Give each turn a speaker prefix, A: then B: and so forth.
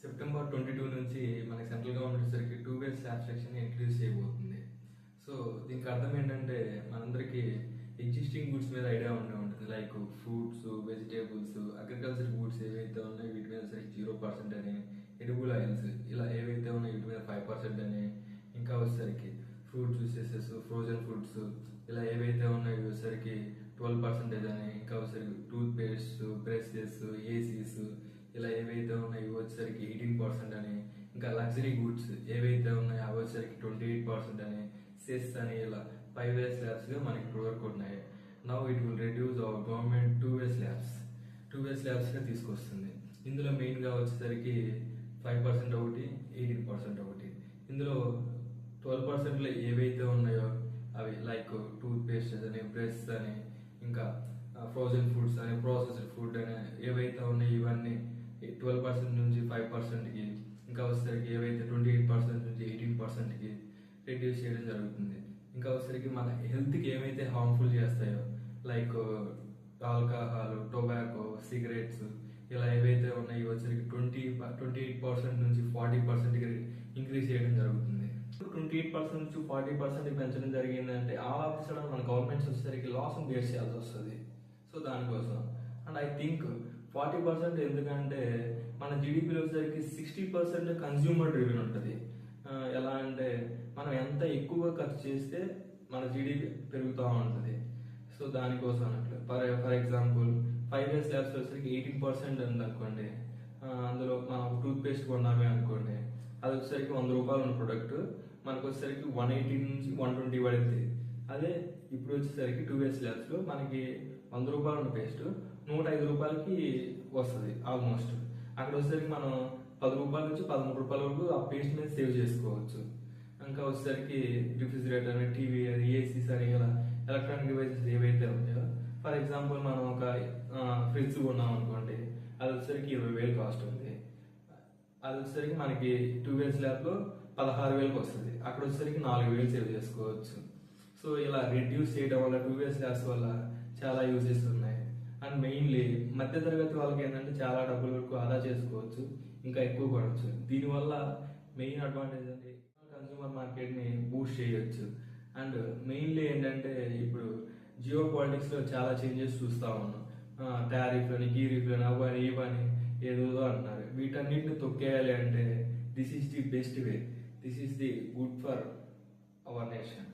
A: September 22 నుంచి మనకి central government సరికి 2 వే స్లాబ్ సెక్షన్ ఇంట్రడ్యూస్ చేయబోతుంది. సో దీనికి అర్థం ఏంటంటే మనందరికీ ఎగ్జిస్టింగ్ గూడ్స్ మీద ఐడియా ఉండే ఉంటుంది. Like fruits, vegetables, agriculture goods ఏవైతే ఉన్నాయో వీటి మీద సరికి 0% అని, ఎడిబుల్ ఆయిల్స్ ఇలా ఏవైతే ఉన్నాయో వీటి మీద 5% అని, ఇంకా వచ్చేసరికి ఫ్రూట్ జ్యూసెస్, ఫ్రోజన్ ఫుడ్స్ ఇలా ఏవైతే ఉన్నాయో వచ్చేసరికి 12% అని, ఇంకా వచ్చేసరికి టూత్ పేస్ట్, బ్రషెస్, ఏసీస్ ఇలా ఏవైతే ఉన్నాయో వచ్చేసరికి 18% అని, ఇంకా లగ్జరీ గూడ్స్ ఏవైతే ఉన్నాయో అవి వచ్చేసరికి 28% అని, సెస్ అని ఇలా 5 వే స్లాబ్స్ గా మనకి ఇప్పుడు వరకు ఉన్నాయి. Now it will reduce our government 2 way slabs గా తీసుకొస్తుంది. ఇందులో మెయిన్ గా వచ్చేసరికి 5% ఒకటి, 18% ఒకటి. ఇందులో 12% లో ఏవైతే ఉన్నాయో అవి లైక్ టూత్ పేస్ట్ అని, బ్రష్ అని, ఇంకా ఫ్రోజన్ ఫుడ్స్ అని, ప్రాసెస్డ్ ఫుడ్ అని ఏవైతే ఉన్నాయో ఇవన్నీ 12% నుంచి 5%కి, ఇంకా వచ్చేసరికి ఏవైతే 28% నుంచి 18%కి రెడ్యూస్ చేయడం జరుగుతుంది. ఇంకా వచ్చేసరికి మన హెల్త్కి ఏవైతే హార్మ్ఫుల్ చేస్తాయో లైక్ ఆల్కహాల్, టొబాకో, సిగరెట్స్ ఇలా ఏవైతే ఉన్నాయో వచ్చేసరికి 28% నుంచి 40%కి ఇంక్రీజ్ చేయడం జరుగుతుంది. 28% నుంచి 40% పెంచడం జరిగిందంటే ఆల్ ఆఫ్ సడన్ మన గవర్నమెంట్స్ వచ్చేసరికి లాస్ బేర్ చేయాల్సి వస్తుంది. సో దానికోసం అండ్ ఐ థింక్ 40% ఎందుకంటే మన జీడిపిలో వచ్చేసరికి 60% కన్స్యూమర్ డ్రివెన్ ఉంటుంది. ఎలా అంటే మనం ఎంత ఎక్కువ ఖర్చు చేస్తే మన జీడిపి పెరుగుతూ ఉంటుంది. సో దానికోసం అన్నట్లు ఫర్ ఎగ్జాంపుల్ 5 వే స్లాబ్స్ వచ్చేసరికి 18% ఉంది అనుకోండి. అందులో మనం టూత్ పేస్ట్ కొన్నామే అనుకోండి, అది వచ్చేసరికి 100 రూపాయలు ఉన్న ప్రొడక్ట్ మనకు వచ్చేసరికి 180 నుంచి 120 పడుతుంది. అదే ఇప్పుడు వచ్చేసరికి 2 వే స్లాబ్స్ లో మనకి 100 రూపాయలు ఉన్న పేస్ట్ 105 రూపాయలకి వస్తుంది ఆల్మోస్ట్. అక్కడ వచ్చేసరికి మనం 10 రూపాయల నుంచి 13 రూపాయల వరకు ఆ పేస్ట్ మీద సేవ్ చేసుకోవచ్చు. ఇంకా వచ్చేసరికి రిఫ్రిజిరేటర్ అని, టీవీ అని, ఏసీస్ అని ఇలా ఎలక్ట్రానిక్ డివైసెస్ ఏవైతే ఉన్నాయో ఫర్ ఎగ్జాంపుల్ మనం ఒక ఫ్రిడ్జ్ కొన్నాం అనుకోండి, అది వచ్చేసరికి 20,000 కాస్ట్ ఉంది. అది వచ్చేసరికి మనకి 2 వే స్లాబ్ లో 16,000కి వస్తుంది. అక్కడ వచ్చేసరికి 4,000 సేవ్ చేసుకోవచ్చు. సో ఇలా రిడ్యూస్ చేయడం వల్ల 2 వే స్లాబ్స్ వల్ల చాలా యూజెస్ ఉన్నాయి. అండ్ మెయిన్లీ మధ్య తరగతి వాళ్ళకి ఏంటంటే చాలా డబ్బుల వరకు ఆదా చేసుకోవచ్చు, ఇంకా ఎక్కువ పడవచ్చు. దీనివల్ల మెయిన్ అడ్వాంటేజ్ అంటే కన్స్యూమర్ మార్కెట్ ని బూస్ట్ చేయొచ్చు. అండ్ మెయిన్లీ ఏంటంటే ఇప్పుడు జియో పాలిటిక్స్ లో చాలా చేంజెస్ చూస్తా ఉన్నాం. టారిఫ్లని, గీరిఫ్లని, అవని ఇవని ఏదో అంటున్నారు. వీటన్నిటిని తొక్కేయాలి అంటే this is the best way, this is the good for our nation.